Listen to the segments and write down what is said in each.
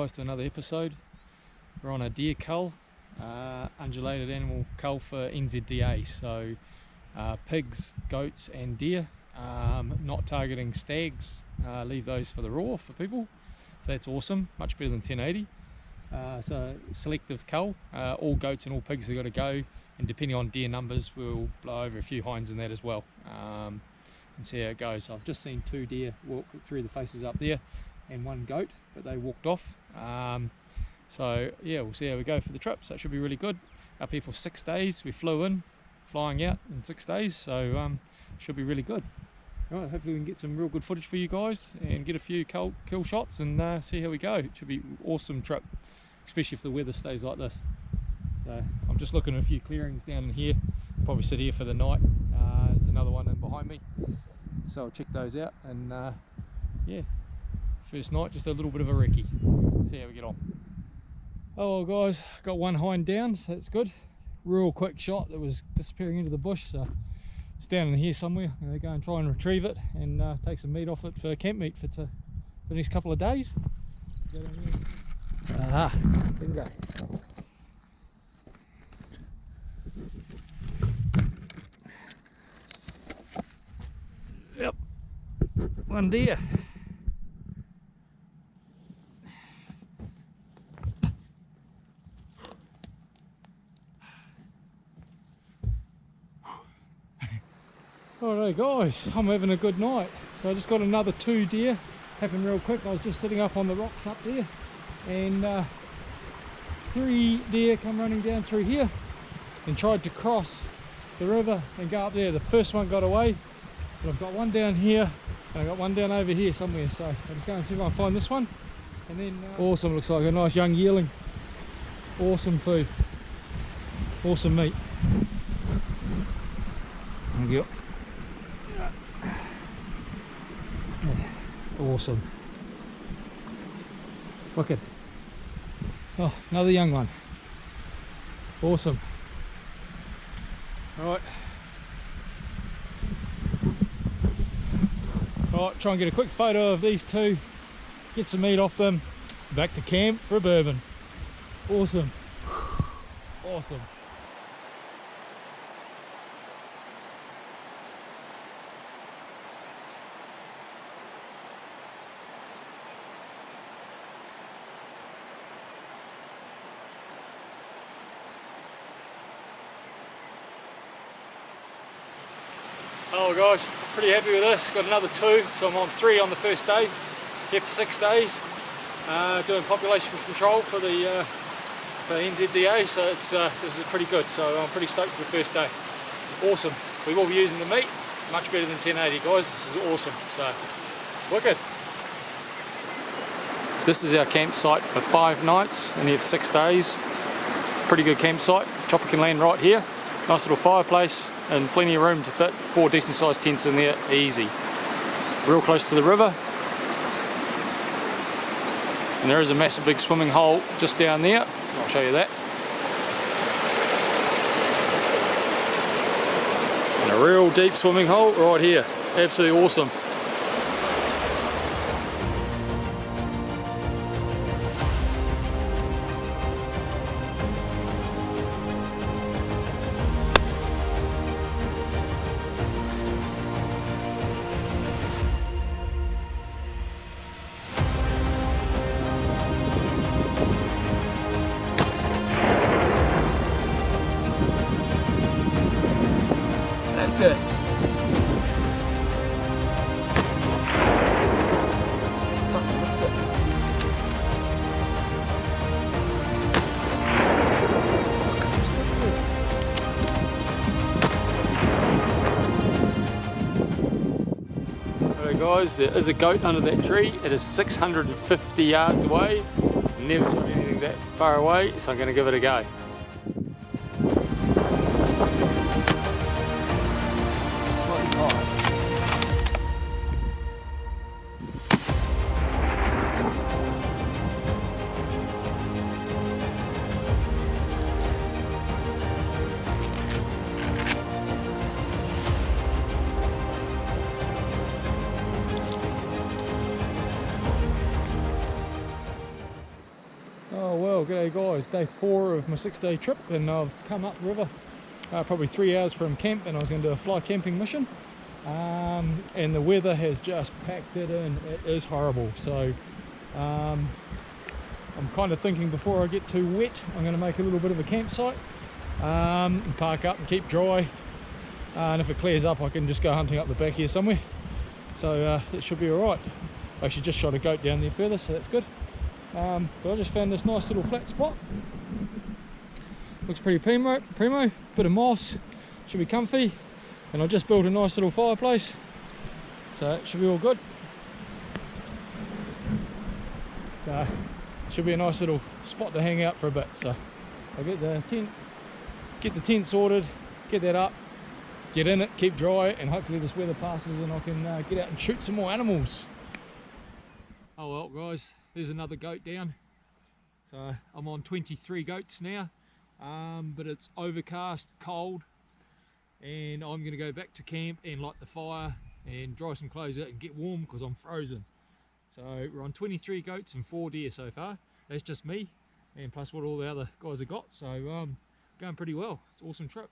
guys to another episode. We're on a deer cull, undulated animal cull for NZDA, so pigs, goats and deer, not targeting stags, leave those for the raw for people, so that's awesome, much better than 1080. So selective cull, all goats and all pigs have got to go, and depending on deer numbers we'll blow over a few hinds in that as well, and see how it goes. So I've just seen 2 deer walk through the faces up there and 1 goat, but they walked off. So yeah, we'll see how we go for the trip. So it should be really good. Up here for 6 days. We flew in, flying out in 6 days, so should be really good. Right, hopefully we can get some real good footage for you guys and get a few kill shots and see how we go. It should be an awesome trip, especially if the weather stays like this. So I'm just looking at a few clearings down in here. Probably sit here for the night. There's another one in behind me, so I'll check those out. And yeah, first night, just a little bit of a recce. See how we get on. Oh well guys, got 1 hind down, so that's good. Real quick shot. It was disappearing into the bush, so it's down in here somewhere. I'm going to go and try and retrieve it and take some meat off it for camp meat for the next couple of days. Go down here. Aha, bingo. Yep, 1 deer. Alright guys, I'm having a good night. So I just got another 2 deer, happened real quick. I was just sitting up on the rocks up there, and 3 deer come running down through here and tried to cross the river and go up there. The first one got away, but I've got 1 down here and I've got 1 down over here somewhere, so I'll just go and see if I can find this one. And then awesome, looks like a nice young yearling. Awesome food, awesome meat. Thank you. Awesome. Wicked. Oh, another young one. Awesome. Alright. Alright, try and get a quick photo of these 2, get some meat off them, back to camp for a bourbon. Awesome. Awesome. Oh guys, pretty happy with this. Got another 2, so I'm on 3 on the first day. Here for 6 days, doing population control for the NZDA. So it's this is pretty good. So I'm pretty stoked for the first day. Awesome. We will be using the meat, much better than 1080, guys. This is awesome. So wicked. This is our campsite for 5 nights, and here for 6 days. Pretty good campsite. Chopper can land right here. Nice little fireplace and plenty of room to fit 4 decent sized tents in there, easy. Real close to the river. And there is a massive big swimming hole just down there, so I'll show you that. And a real deep swimming hole right here, absolutely awesome. Good. Alright guys, there is a goat under that tree. It is 650 yards away. Never shot anything that far away, so I'm going to give it a go. G'day guys, day 4 of my 6-day trip, and I've come up river probably 3 hours from camp, and I was going to do a fly camping mission, and the weather has just packed it in. It is horrible, so I'm kind of thinking before I get too wet I'm going to make a little bit of a campsite, and park up and keep dry, and if it clears up I can just go hunting up the back here somewhere, so it should be alright. I actually just shot a goat down there further, so that's good. But I just found this nice little flat spot. Looks pretty primo, bit of moss, should be comfy, and I just built a nice little fireplace, so it should be all good. So should be a nice little spot to hang out for a bit. So I'll get the tent sorted, get that up, get in it, keep dry, and hopefully this weather passes and I can get out and shoot some more animals. Oh well guys, there's another goat down. So I'm on 23 goats now, but it's overcast, cold, and I'm going to go back to camp and light the fire and dry some clothes out and get warm because I'm frozen. So we're on 23 goats and 4 deer so far. That's just me, and plus what all the other guys have got. So going pretty well. It's an awesome trip.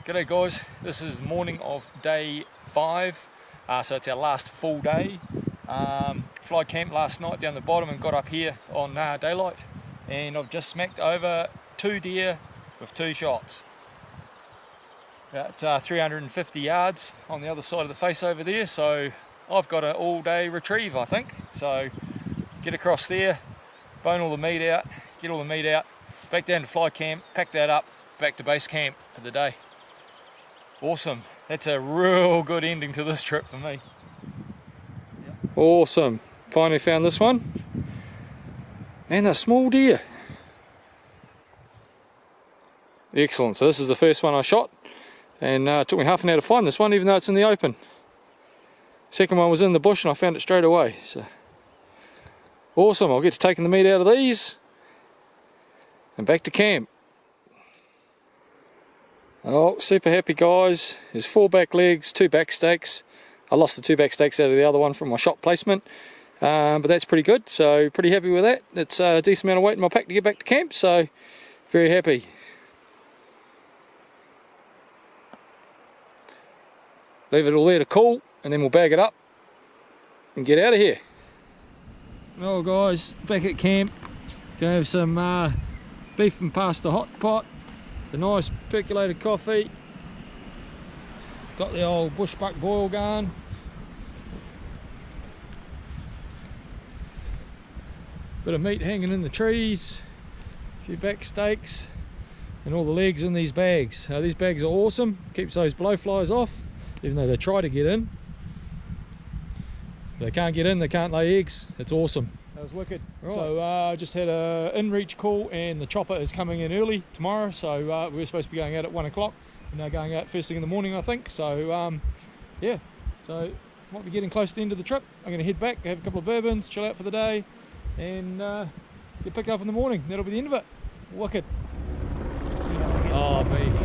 G'day guys, this is morning of day 5, so it's our last full day. Fly camp last night down the bottom and got up here on daylight, and I've just smacked over 2 deer with 2 shots. About 350 yards on the other side of the face over there, so I've got an all day retrieve I think. So get across there, bone all the meat out, get all the meat out, back down to fly camp, pack that up, back to base camp for the day. Awesome, that's a real good ending to this trip for me. Awesome, finally found this one, and a small deer. Excellent, so this is the first one I shot, and it took me half an hour to find this one even though it's in the open. Second one was in the bush and I found it straight away. So awesome, I'll get to taking the meat out of these and back to camp. Oh, super happy guys. There's 4 back legs, 2 back steaks. I lost the 2 back steaks out of the other one from my shot placement, but that's pretty good, so pretty happy with that. It's a decent amount of weight in my pack to get back to camp, so very happy. Leave it all there to cool, and then we'll bag it up and get out of here. Well guys, back at camp, gonna have some beef and pasta hot pot. The nice percolated coffee, got the old bushbuck boil going, bit of meat hanging in the trees, a few back steaks, and all the legs in these bags. These bags are awesome, keeps those blowflies off, even though they try to get in. They can't get in, they can't lay eggs. It's awesome. That was wicked. Right. So I just had a in-reach call, and the chopper is coming in early tomorrow, so we were supposed to be going out at 1 o'clock, and now going out first thing in the morning I think. So yeah, so might be getting close to the end of the trip. I'm going to head back, have a couple of bourbons, chill out for the day, and get picked up in the morning. That'll be the end of it. Wicked. Oh me.